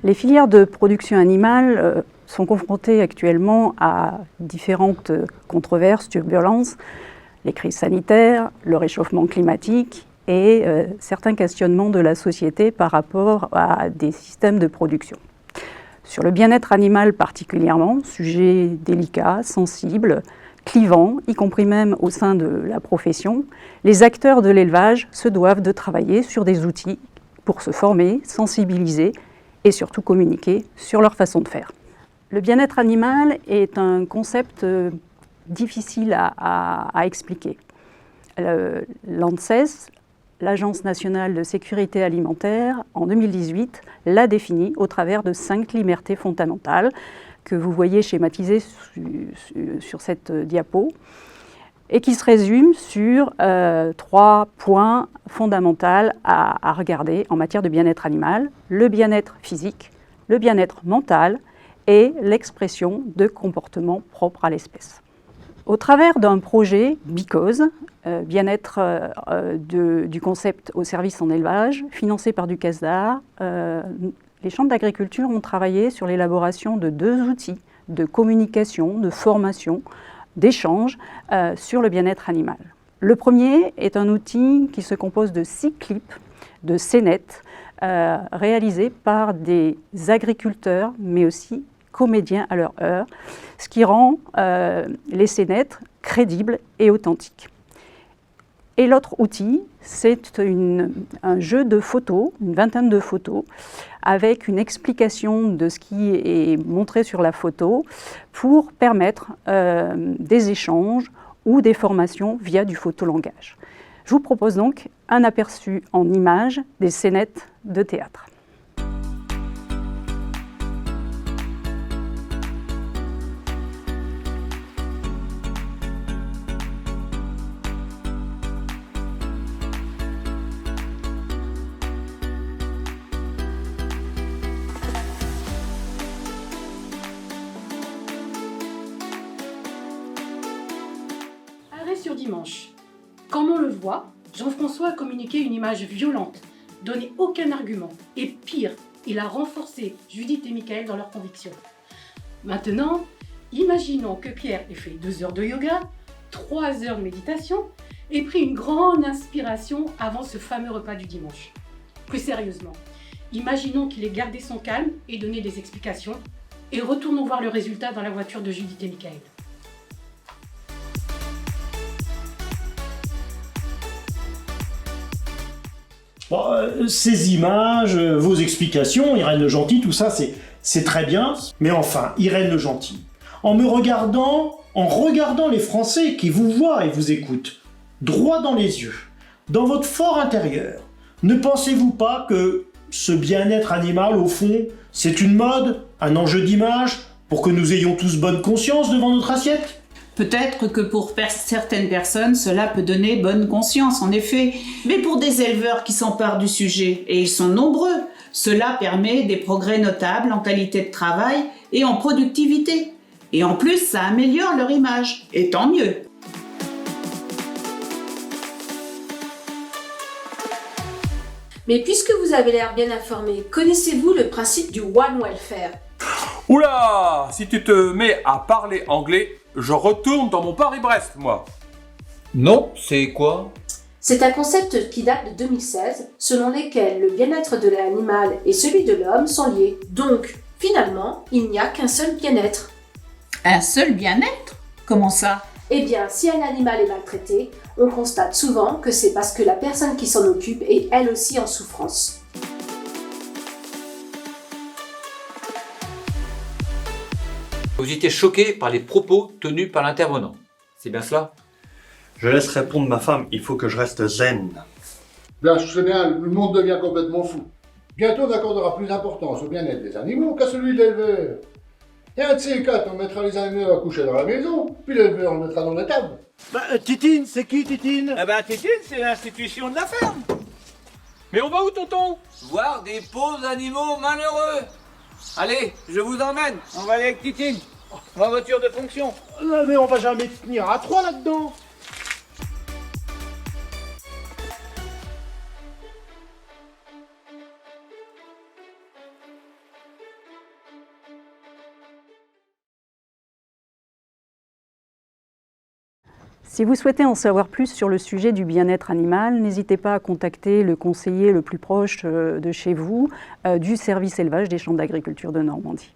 Les filières de production animale sont confrontées actuellement à différentes controverses, turbulences, les crises sanitaires, le réchauffement climatique et certains questionnements de la société par rapport à des systèmes de production. Sur le bien-être animal particulièrement, sujet délicat, sensible, clivant, y compris même au sein de la profession, les acteurs de l'élevage se doivent de travailler sur des outils pour se former, sensibiliser et surtout communiquer sur leur façon de faire. Le bien-être animal est un concept difficile à expliquer. L'ANSES, l'Agence nationale de sécurité alimentaire, en 2018, l'a défini au travers de 5 libertés fondamentales que vous voyez schématisées sur cette diapo et qui se résument sur 3 points fondamentaux à regarder en matière de bien-être animal: le bien-être physique, le bien-être mental et l'expression de comportements propres à l'espèce. Au travers d'un projet BICOSE, bien-être du concept au service en élevage, financé par du CASDAR, les chambres d'agriculture ont travaillé sur l'élaboration de 2 outils de communication, de formation, d'échange sur le bien-être animal. Le premier est un outil qui se compose de 6 clips de scénettes réalisés par des agriculteurs, mais aussi comédiens à leur heure, ce qui rend les scénettes crédibles et authentiques. Et l'autre outil, c'est un jeu de photos, une vingtaine de photos, avec une explication de ce qui est montré sur la photo pour permettre des échanges ou des formations via du photolangage. Je vous propose donc un aperçu en images des scénettes de théâtre. Sur dimanche. Comme on le voit, Jean-François a communiqué une image violente, donné aucun argument, et pire, il a renforcé Judith et Michael dans leurs convictions. Maintenant, imaginons que Pierre ait fait 2 heures de yoga, 3 heures de méditation, et pris une grande inspiration avant ce fameux repas du dimanche. Plus sérieusement, imaginons qu'il ait gardé son calme et donné des explications, et retournons voir le résultat dans la voiture de Judith et Michael. Bon, ces images, vos explications, Irène Le Gentil, tout ça, c'est très bien. Mais enfin, Irène Le Gentil, en regardant les Français qui vous voient et vous écoutent, droit dans les yeux, dans votre fort intérieur, ne pensez-vous pas que ce bien-être animal, au fond, c'est une mode, un enjeu d'image, pour que nous ayons tous bonne conscience devant notre assiette ? Peut-être que pour certaines personnes, cela peut donner bonne conscience, en effet. Mais pour des éleveurs qui s'emparent du sujet, et ils sont nombreux, cela permet des progrès notables en qualité de travail et en productivité. Et en plus, ça améliore leur image. Et tant mieux. Mais puisque vous avez l'air bien informé, connaissez-vous le principe du One Welfare ? Oula! Si tu te mets à parler anglais, je retourne dans mon Paris-Brest, moi. Non, c'est quoi? C'est un concept qui date de 2016, selon lequel le bien-être de l'animal et celui de l'homme sont liés. Donc, finalement, il n'y a qu'un seul bien-être. Un seul bien-être? Comment ça? Eh bien, si un animal est maltraité, on constate souvent que c'est parce que la personne qui s'en occupe est elle aussi en souffrance. Vous étiez choqué par les propos tenus par l'intervenant. C'est bien cela? Je laisse répondre ma femme, il faut que je reste zen. Là, je sais bien, le monde devient complètement fou. Bientôt, on accordera plus d'importance au bien-être des animaux qu'à celui de l'éleveur. Et un de ces 4, on mettra les animaux à coucher dans la maison, puis l'éleveur, on le mettra dans l'étable. Titine, c'est qui Titine? Titine, c'est l'institution de la ferme. Mais on va où, tonton? Voir des pauvres animaux malheureux. Allez, je vous emmène. On va aller avec Titine. Ma voiture de fonction. Mais on va jamais tenir à 3 là-dedans. Si vous souhaitez en savoir plus sur le sujet du bien-être animal, n'hésitez pas à contacter le conseiller le plus proche de chez vous du service élevage des chambres d'agriculture de Normandie.